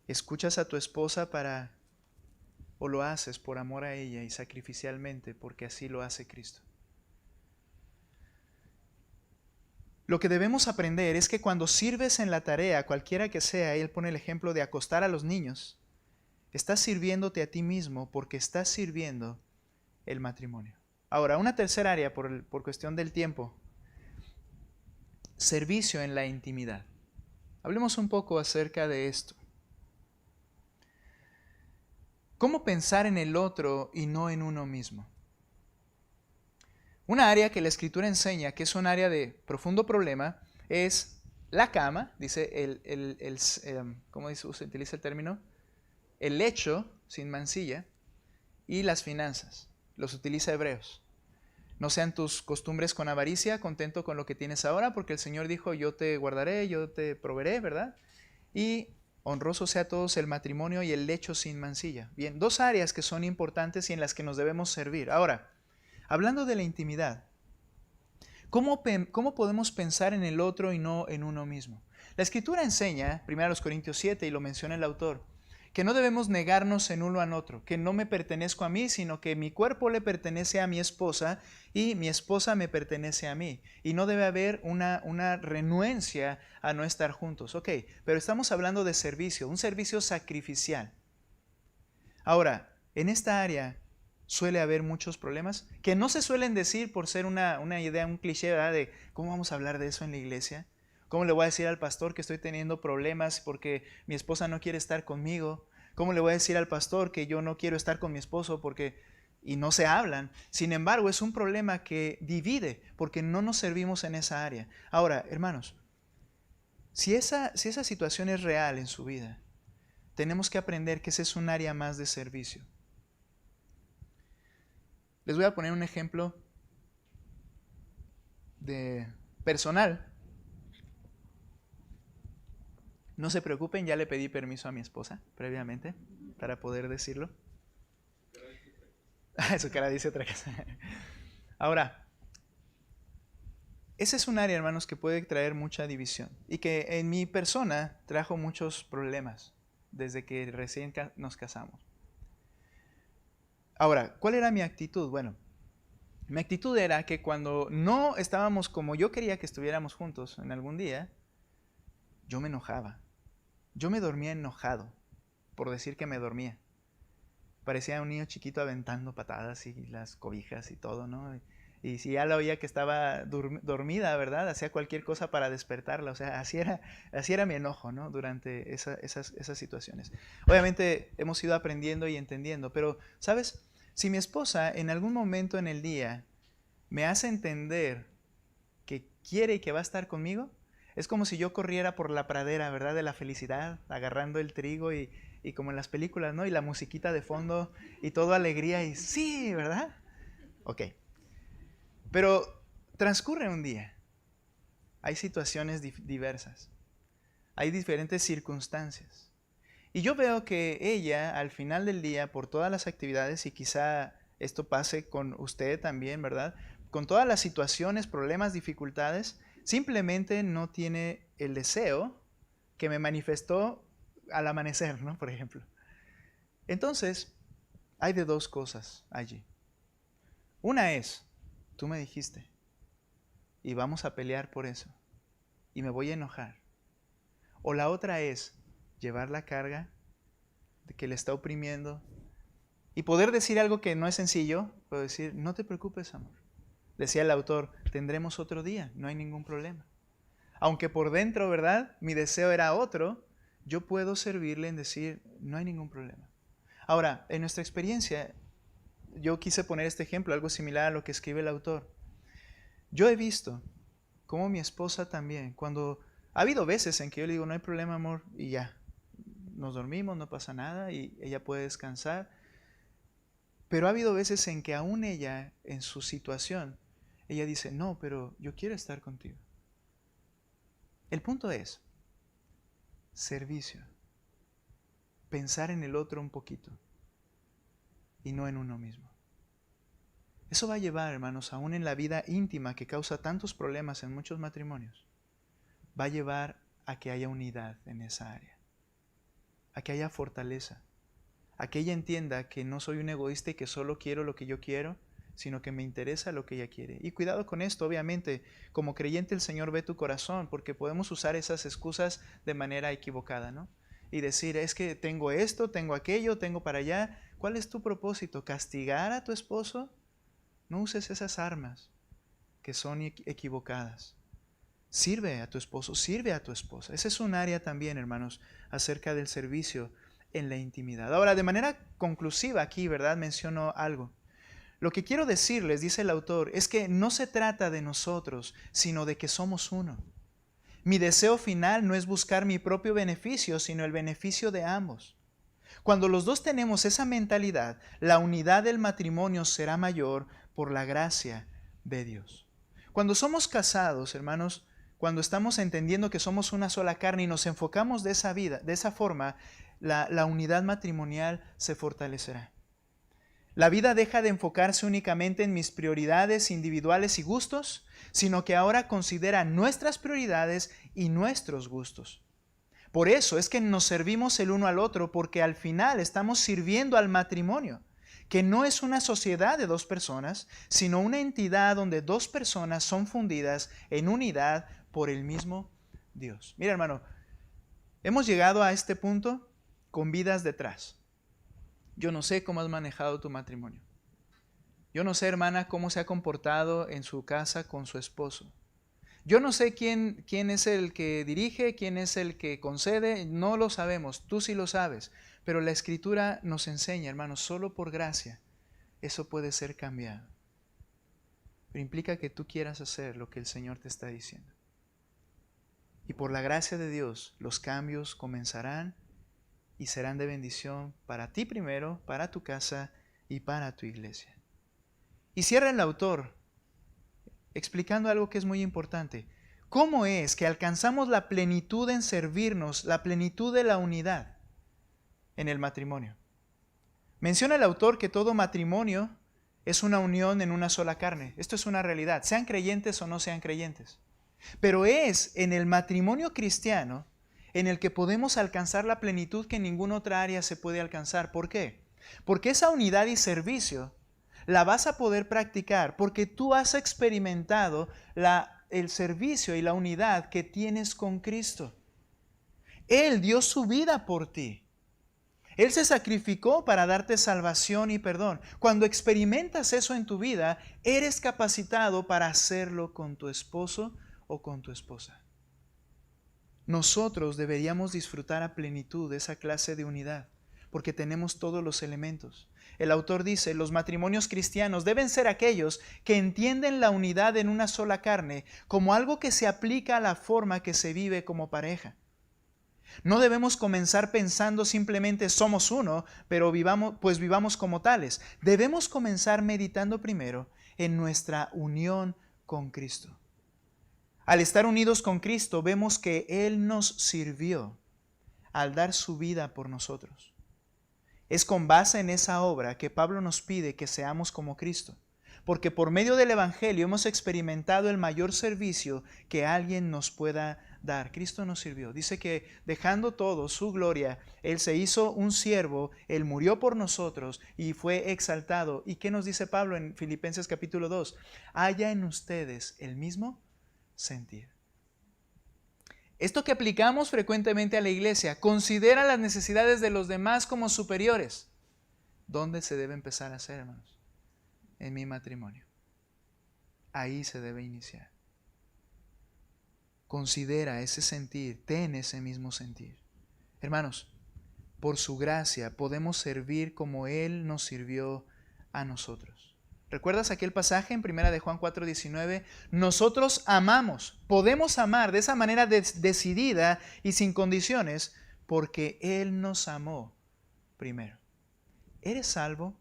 ¿Escuchas a tu esposa o lo haces por amor a ella y sacrificialmente porque así lo hace Cristo? Lo que debemos aprender es que cuando sirves en la tarea, cualquiera que sea, él pone el ejemplo de acostar a los niños, estás sirviéndote a ti mismo porque estás sirviendo el matrimonio. Ahora, una tercera área por cuestión del tiempo. Servicio en la intimidad. Hablemos un poco acerca de esto. ¿Cómo pensar en el otro y no en uno mismo? Una área que la Escritura enseña que es un área de profundo problema es la cama, dice ¿cómo se utiliza el término? El lecho sin mancilla y las finanzas. Los utiliza Hebreos. No sean tus costumbres con avaricia, contento con lo que tienes ahora, porque el Señor dijo, yo te guardaré, yo te proveeré, ¿verdad? Y honroso sea a todos el matrimonio y el lecho sin mancilla. Bien, dos áreas que son importantes y en las que nos debemos servir. Ahora, hablando de la intimidad, ¿cómo podemos pensar en el otro y no en uno mismo? La Escritura enseña, 1 Corintios 7, y lo menciona el autor, que no debemos negarnos en uno al otro, que no me pertenezco a mí, sino que mi cuerpo le pertenece a mi esposa y mi esposa me pertenece a mí. Y no debe haber una renuencia a no estar juntos. Ok, pero estamos hablando de servicio, un servicio sacrificial. Ahora, en esta área suele haber muchos problemas que no se suelen decir por ser una idea, un cliché, ¿verdad? De cómo vamos a hablar de eso en la iglesia. ¿Cómo le voy a decir al pastor que estoy teniendo problemas porque mi esposa no quiere estar conmigo? ¿Cómo le voy a decir al pastor que yo no quiero estar con mi esposo porque... y no se hablan? Sin embargo, es un problema que divide porque no nos servimos en esa área. Ahora, hermanos, si esa situación es real en su vida, tenemos que aprender que ese es un área más de servicio. Les voy a poner un ejemplo de personal. No se preocupen, ya le pedí permiso a mi esposa previamente para poder decirlo. Su cara dice otra cosa. Ahora, ese es un área, hermanos, que puede traer mucha división y que en mi persona trajo muchos problemas desde que recién nos casamos. Ahora, ¿cuál era mi actitud? Bueno, mi actitud era que cuando no estábamos como yo quería que estuviéramos juntos en algún día, yo me enojaba. Yo me dormía enojado, por decir que me dormía. Parecía un niño chiquito aventando patadas y las cobijas y todo, ¿no? Y si ya la oía que estaba dormida, ¿verdad? Hacía cualquier cosa para despertarla. O sea, así era mi enojo, ¿no? Durante esas situaciones. Obviamente hemos ido aprendiendo y entendiendo, pero, ¿sabes? Si mi esposa en algún momento en el día me hace entender que quiere y que va a estar conmigo, es como si yo corriera por la pradera, ¿verdad? De la felicidad, agarrando el trigo y como en las películas, ¿no? Y la musiquita de fondo y todo alegría y sí, ¿verdad? Ok. Pero transcurre un día. Hay situaciones diversas. Hay diferentes circunstancias. Y yo veo que ella, al final del día, por todas las actividades, y quizá esto pase con usted también, ¿verdad? Con todas las situaciones, problemas, dificultades, simplemente no tiene el deseo que me manifestó al amanecer, ¿no? Por ejemplo. Entonces, hay de dos cosas allí. Una es, tú me dijiste, y vamos a pelear por eso, y me voy a enojar. O la otra es llevar la carga de que le está oprimiendo y poder decir algo que no es sencillo, puedo decir, no te preocupes, amor. Decía el autor, tendremos otro día, no hay ningún problema. Aunque por dentro, ¿verdad? Mi deseo era otro, yo puedo servirle en decir, no hay ningún problema. Ahora, en nuestra experiencia, yo quise poner este ejemplo, algo similar a lo que escribe el autor. Yo he visto cómo mi esposa también, cuando ha habido veces en que yo le digo, no hay problema, amor, y ya, nos dormimos, no pasa nada, y ella puede descansar. Pero ha habido veces en que aún ella, en su situación, ella dice, no, pero yo quiero estar contigo. El punto es, servicio. Pensar en el otro un poquito y no en uno mismo. Eso va a llevar, hermanos, aún en la vida íntima que causa tantos problemas en muchos matrimonios, va a llevar a que haya unidad en esa área, a que haya fortaleza, a que ella entienda que no soy un egoísta y que solo quiero lo que yo quiero, sino que me interesa lo que ella quiere. Y cuidado con esto, obviamente, como creyente el Señor ve tu corazón, porque podemos usar esas excusas de manera equivocada, ¿no? Y decir, es que tengo esto, tengo aquello, tengo para allá. ¿Cuál es tu propósito? ¿Castigar a tu esposo? No uses esas armas que son equivocadas. Sirve a tu esposo, sirve a tu esposa. Ese es un área también, hermanos, acerca del servicio en la intimidad. Ahora, de manera conclusiva aquí, ¿verdad? Menciono algo. Lo que quiero decirles, dice el autor, es que no se trata de nosotros, sino de que somos uno. Mi deseo final no es buscar mi propio beneficio, sino el beneficio de ambos. Cuando los dos tenemos esa mentalidad, la unidad del matrimonio será mayor por la gracia de Dios. Cuando somos casados, hermanos, cuando estamos entendiendo que somos una sola carne y nos enfocamos de esa forma, la unidad matrimonial se fortalecerá. La vida deja de enfocarse únicamente en mis prioridades individuales y gustos, sino que ahora considera nuestras prioridades y nuestros gustos. Por eso es que nos servimos el uno al otro, porque al final estamos sirviendo al matrimonio, que no es una sociedad de dos personas, sino una entidad donde dos personas son fundidas en unidad por el mismo Dios. Mira, hermano, hemos llegado a este punto con vidas detrás. Yo no sé cómo has manejado tu matrimonio. Yo no sé, hermana, cómo se ha comportado en su casa con su esposo. Yo no sé quién es el que dirige, quién es el que concede, no lo sabemos, tú sí lo sabes. Pero la Escritura nos enseña, hermanos, solo por gracia eso puede ser cambiado. Pero implica que tú quieras hacer lo que el Señor te está diciendo. Y por la gracia de Dios, los cambios comenzarán y serán de bendición para ti primero, para tu casa y para tu iglesia. Y cierra el autor explicando algo que es muy importante. ¿Cómo es que alcanzamos la plenitud en servirnos, la plenitud de la unidad en el matrimonio? Menciona el autor que todo matrimonio es una unión en una sola carne. Esto es una realidad, sean creyentes o no sean creyentes. Pero es en el matrimonio cristiano en el que podemos alcanzar la plenitud que en ninguna otra área se puede alcanzar. ¿Por qué? Porque esa unidad y servicio la vas a poder practicar porque tú has experimentado el servicio y la unidad que tienes con Cristo. Él dio su vida por ti. Él se sacrificó para darte salvación y perdón. Cuando experimentas eso en tu vida, eres capacitado para hacerlo con tu esposo o con tu esposa. Nosotros deberíamos disfrutar a plenitud de esa clase de unidad, porque tenemos todos los elementos. El autor dice, los matrimonios cristianos deben ser aquellos que entienden la unidad en una sola carne como algo que se aplica a la forma que se vive como pareja. No debemos comenzar pensando simplemente somos uno, pero vivamos como tales. Debemos comenzar meditando primero en nuestra unión con Cristo. Al estar unidos con Cristo, vemos que Él nos sirvió al dar su vida por nosotros. Es con base en esa obra que Pablo nos pide que seamos como Cristo, porque por medio del Evangelio hemos experimentado el mayor servicio que alguien nos pueda dar. Cristo nos sirvió. Dice que dejando todo, su gloria, Él se hizo un siervo, Él murió por nosotros y fue exaltado. ¿Y qué nos dice Pablo en Filipenses capítulo 2? Haya en ustedes el mismo sentir. Esto que aplicamos frecuentemente a la iglesia, considera las necesidades de los demás como superiores. ¿Dónde se debe empezar a hacer, hermanos? En mi matrimonio. Ahí se debe iniciar. Considera ese sentir, ten ese mismo sentir. Hermanos, por su gracia podemos servir como Él nos sirvió a nosotros. ¿Recuerdas aquel pasaje en 1 de Juan 4:19? Nosotros amamos, podemos amar de esa manera decidida y sin condiciones porque Él nos amó primero. ¿Eres salvo?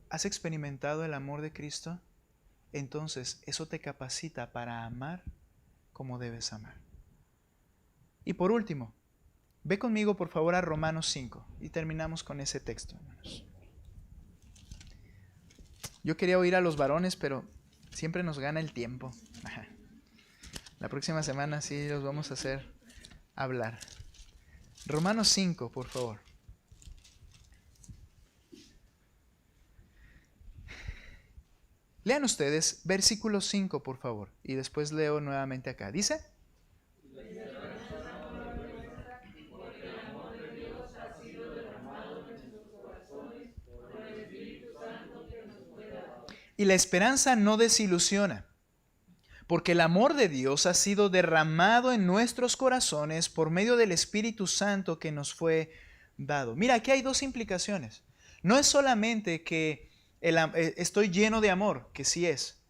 ¿Has experimentado el amor de Cristo? Entonces eso te capacita para amar como debes amar. Y por último, ve conmigo por favor a Romanos 5 y terminamos con ese texto, hermanos. Yo quería oír a los varones, pero siempre nos gana el tiempo. La próxima semana sí los vamos a hacer hablar. Romanos 5, por favor. Vean ustedes, versículo 5, por favor, y después leo nuevamente acá. Dice: y la esperanza no desilusiona, porque el amor de Dios ha sido derramado en nuestros corazones por medio del Espíritu Santo que nos fue dado. Mira, aquí hay dos implicaciones. No es solamente que estoy lleno de amor, que sí es.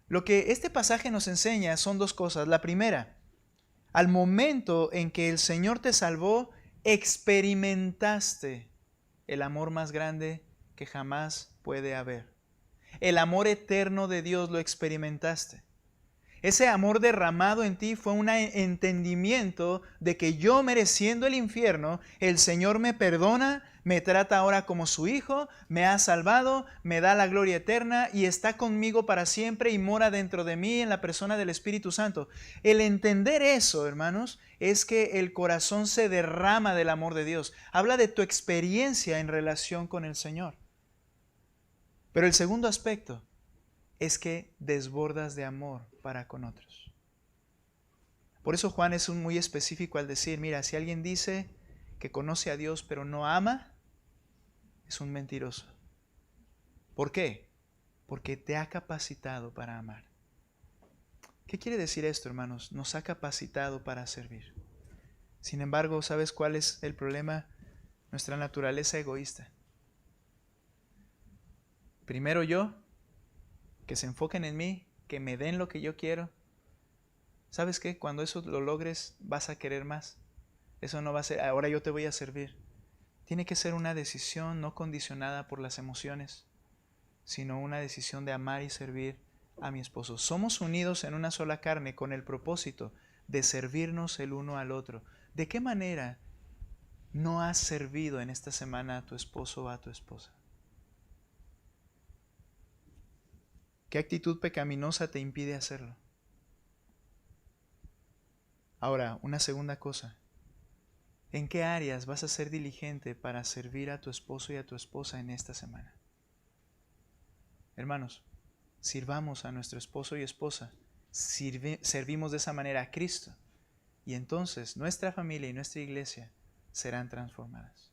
Lo que este pasaje nos enseña son dos cosas. La primera, al momento en que el Señor te salvó, experimentaste el amor más grande que jamás puede haber. El amor eterno de Dios lo experimentaste. Ese amor derramado en ti fue un entendimiento de que yo, mereciendo el infierno, el Señor me perdona, me trata ahora como su hijo, me ha salvado, me da la gloria eterna y está conmigo para siempre y mora dentro de mí en la persona del Espíritu Santo. El entender eso, hermanos, es que el corazón se derrama del amor de Dios. Habla de tu experiencia en relación con el Señor. Pero el segundo aspecto es que desbordas de amor para con otros. Por eso Juan es muy específico al decir, mira, si alguien dice que conoce a Dios pero no ama, es un mentiroso. ¿Por qué? Porque te ha capacitado para amar. ¿Qué quiere decir esto, hermanos? Nos ha capacitado para servir. Sin embargo, ¿sabes cuál es el problema? Nuestra naturaleza egoísta. Primero yo, que se enfoquen en mí, que me den lo que yo quiero. ¿Sabes qué? Cuando eso lo logres, vas a querer más. Eso no va a ser, ahora yo te voy a servir. Tiene que ser una decisión no condicionada por las emociones, sino una decisión de amar y servir a mi esposo. Somos unidos en una sola carne con el propósito de servirnos el uno al otro. ¿De qué manera no has servido en esta semana a tu esposo o a tu esposa? ¿Qué actitud pecaminosa te impide hacerlo? Ahora, una segunda cosa. ¿En qué áreas vas a ser diligente para servir a tu esposo y a tu esposa en esta semana? Hermanos, sirvamos a nuestro esposo y esposa. Servimos de esa manera a Cristo. Y entonces nuestra familia y nuestra iglesia serán transformadas.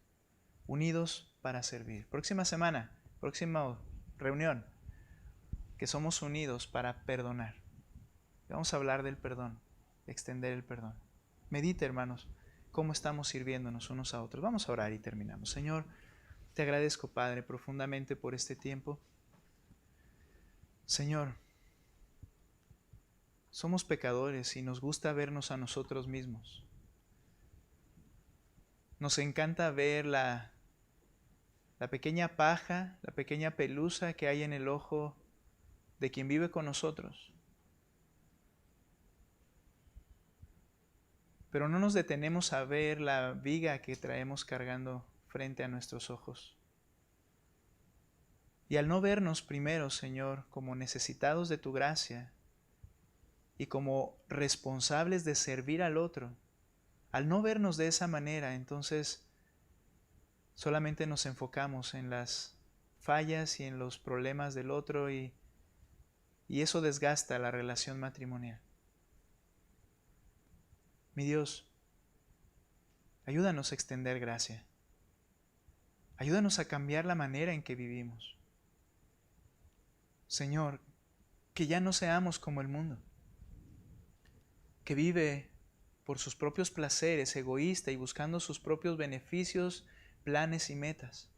Unidos para servir. Próxima semana, próxima reunión, que somos unidos para perdonar. Vamos a hablar del perdón, extender el perdón. Medite, hermanos, cómo estamos sirviéndonos unos a otros. Vamos a orar y terminamos. Señor, te agradezco, Padre, profundamente por este tiempo. Señor, somos pecadores y nos gusta vernos a nosotros mismos. Nos encanta ver la pequeña paja, la pequeña pelusa que hay en el ojo de quien vive con nosotros. Pero no nos detenemos a ver la viga que traemos cargando frente a nuestros ojos. Y al no vernos primero, Señor, como necesitados de tu gracia y como responsables de servir al otro, al no vernos de esa manera, entonces solamente nos enfocamos en las fallas y en los problemas del otro y eso desgasta la relación matrimonial. Mi Dios, ayúdanos a extender gracia. Ayúdanos a cambiar la manera en que vivimos. Señor, que ya no seamos como el mundo, que vive por sus propios placeres, egoísta y buscando sus propios beneficios, planes y metas.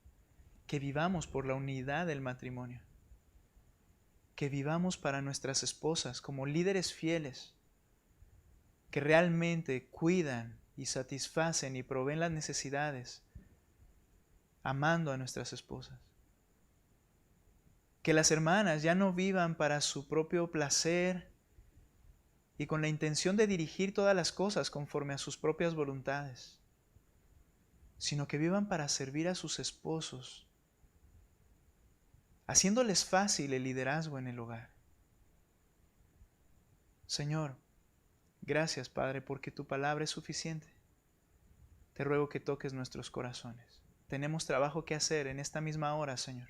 Que vivamos por la unidad del matrimonio. Que vivamos para nuestras esposas como líderes fieles, que realmente cuidan y satisfacen y proveen las necesidades, amando a nuestras esposas. Que las hermanas ya no vivan para su propio placer y con la intención de dirigir todas las cosas conforme a sus propias voluntades, sino que vivan para servir a sus esposos, haciéndoles fácil el liderazgo en el hogar. Señor, gracias, Padre, porque tu palabra es suficiente. Te ruego que toques nuestros corazones. Tenemos trabajo que hacer en esta misma hora, Señor.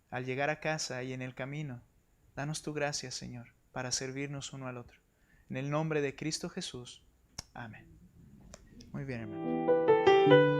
al llegar a casa y en el camino. Danos tu gracia, Señor, para servirnos uno al otro. En el nombre de Cristo Jesús. Amén. Muy bien, hermanos.